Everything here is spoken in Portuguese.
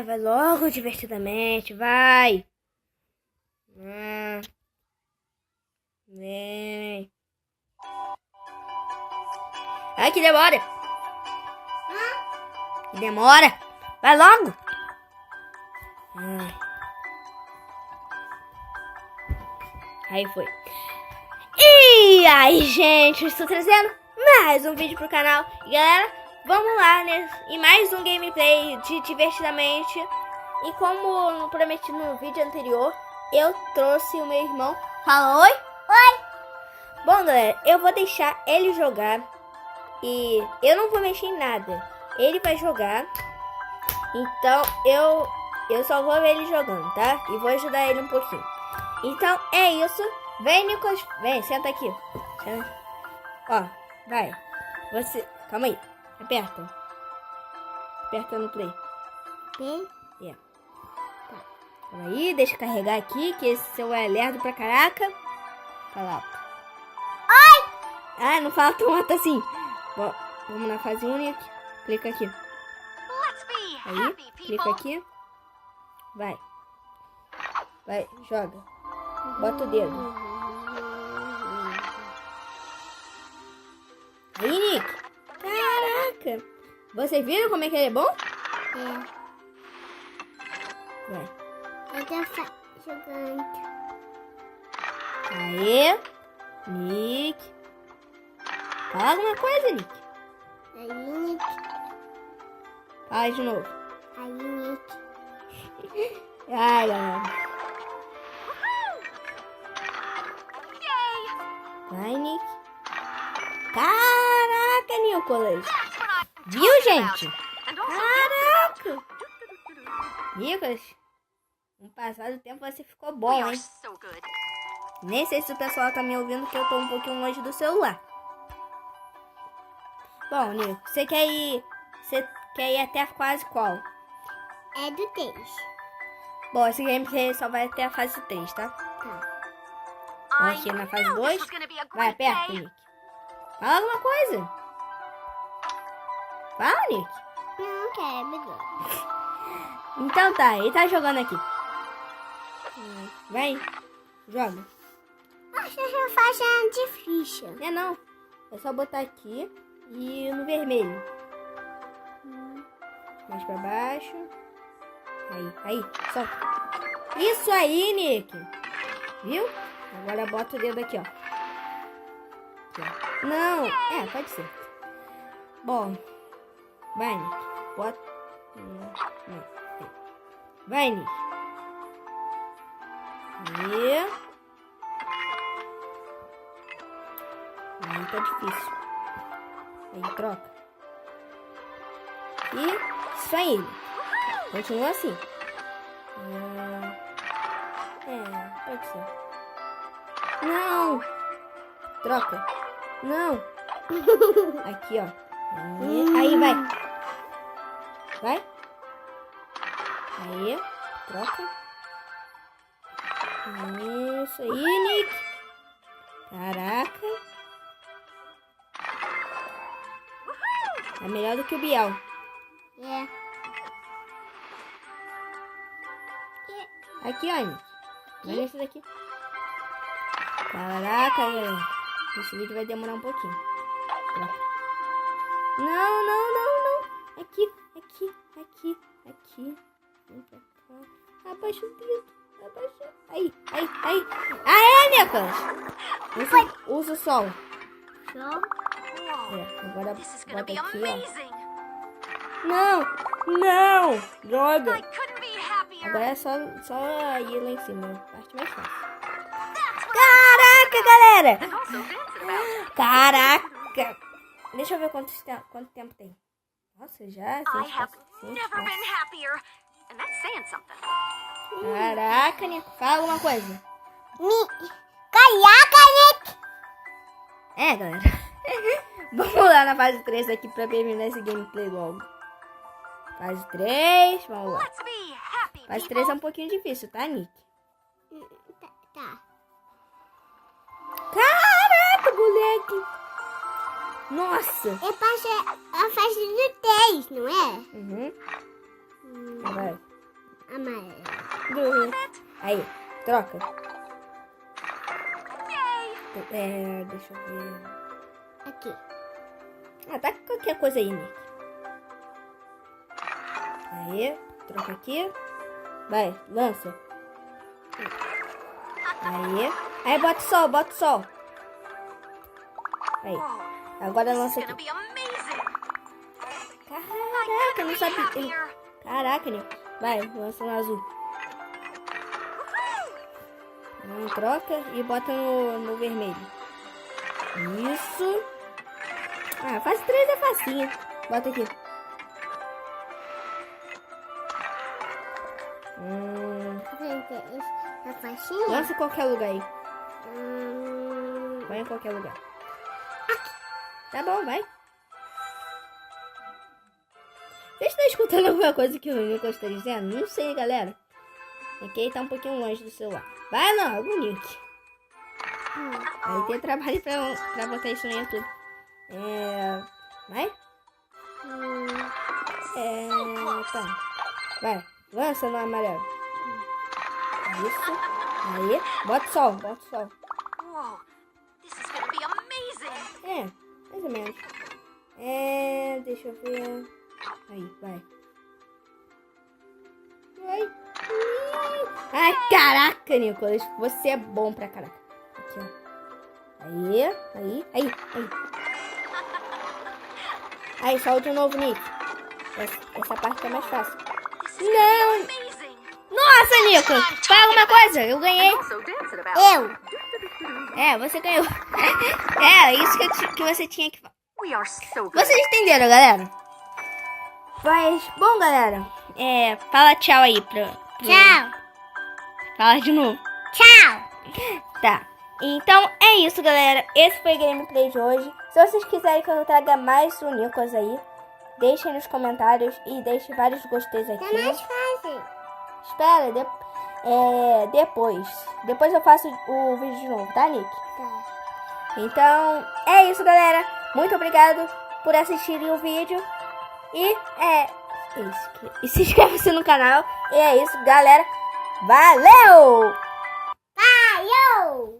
vai logo divertidamente, vai. Vem. Ai, que demora. Que demora. Vai logo. Aí foi. E aí, gente, eu estou trazendo mais um vídeo pro canal. E galera, vamos lá, né? E mais um gameplay de Divertidamente. E como prometi no vídeo anterior, eu trouxe o meu irmão. Fala oi. Oi. Bom, galera, eu vou deixar ele jogar. E eu não vou mexer em nada. Ele vai jogar. Então eu só vou ver ele jogando, tá? E vou ajudar ele um pouquinho. Então é isso. Vem, Nicolas. Vem, senta aqui. Ó, vai. Você. Calma aí. Aperta. Aperta no play. Play? É. Tá. Calma aí, deixa eu carregar aqui, que esse celular é lerdo pra caraca. Fala alto. Oi! Ah, não fala tão alto assim. Bom, vamos na fase única. Clica aqui. Aí, clica aqui. Vai. Vai, joga. Bota o dedo. Aí, Nick. Caraca. Vocês viram como é que ele é bom? É. Vai. Eu tô jogando. Aí. Nick. Fala alguma coisa, Nick. Aí, Nick. Fala de novo. Aí, Nick. Ai, galera. Vai, Nick. Caraca, Nicolas. Viu, gente? Caraca. Nicolas, no passado tempo você ficou bom, hein? Nem sei se o pessoal tá me ouvindo, que eu tô um pouquinho longe do celular. Bom, Nico, você quer ir até quase qual? É do 3. Bom, esse gameplay só vai até a fase 3, tá? Tá. Vamos aqui na fase 2. Vai, aperta, Nick. Fala alguma coisa. Fala, Nick. Não quero, melhor. Então tá, ele tá jogando aqui. Vem, joga. Acho que eu faço difícil. Não. É só botar aqui e no vermelho. Mais pra baixo. Aí, solta. Isso aí, Nick. Viu? Agora bota o dedo aqui, ó. Aqui, ó. Não, pode ser. Bom, vai, Nick. Bota. Vai, Nick. Aí tá difícil. Aí troca. E isso aí. Continua assim. Pode ser. Não. Troca. Não. Aqui, ó. Aí vai. Vai. Aí. Troca. Isso aí, Nick. Caraca. É melhor do que o Biel. É. Aqui, ó, Nick. Olha esse daqui. Caraca, galera. Esse vídeo vai demorar um pouquinho. Não. Aqui. Vem pra cá. Abaixa o dedo. Abaixa. Aí. Aê, Nicolas. Usa o sol. Show. Agora bota aqui, ó. Não. Droga. Agora é só ir lá em cima. A parte mais fácil. Caraca, galera. Caraca. Deixa eu ver quanto tempo tem. Nossa, já? Caraca, Nico. Fala alguma coisa. Caraca, Nick. Galera. Vamos lá na fase 3 aqui pra terminar esse gameplay logo. Fase 3, vamos lá. Fase 3 é um pouquinho difícil, tá, Nick? Tá. Caraca, moleque. Nossa. Eu passei a fase do 3, não é? Vai. Amarelo. Aí, troca. Deixa eu ver. Aqui. Ah, tá qualquer coisa aí, Nick. Aí, troca aqui. Vai, lança. Aí bota o sol, bota o sol. Aí, agora lança aqui. Caraca, não sabe. Caraca, Nick. Vai, lança no azul. Troca e bota no vermelho. Isso. Ah, fase 3 é facinho. Bota aqui. A faixinha? Lança em qualquer lugar aí. Vai em qualquer lugar. Tá bom, vai. Vocês estão escutando alguma coisa que o Nico está dizendo? Não sei, galera. Ok, tá um pouquinho longe do celular. Vai logo, Nick. Aí tem trabalho pra botar isso no YouTube. Vai? Tá. Vai, lança no amarelo. Isso. Aí, bota o sol, bota o sol. Mais ou menos. Deixa eu ver. Aí, vai. Ai, caraca, Nicolas. Você é bom pra caraca. Aqui, ó. Aí. Aí, solta de novo, Nick. Essa parte é mais fácil. Não! Nossa, Nicolas! Fala alguma coisa. Eu ganhei. Você ganhou. Isso que você tinha que falar. Vocês entenderam, galera? Mas, bom, galera. Fala tchau aí Tchau. Fala de novo. Tchau. Tá. Então é isso, galera. Esse foi o gameplay de hoje. Se vocês quiserem que eu traga mais o Nicolas aí, deixem nos comentários e deixem vários gosteios aqui. É mais fácil. Espera, depois. Depois eu faço o vídeo de novo, tá, Nick? Tá. Então, é isso, galera. Muito obrigado por assistirem o vídeo. E e se inscreva no canal. E é isso, galera. Valeu! Valeu!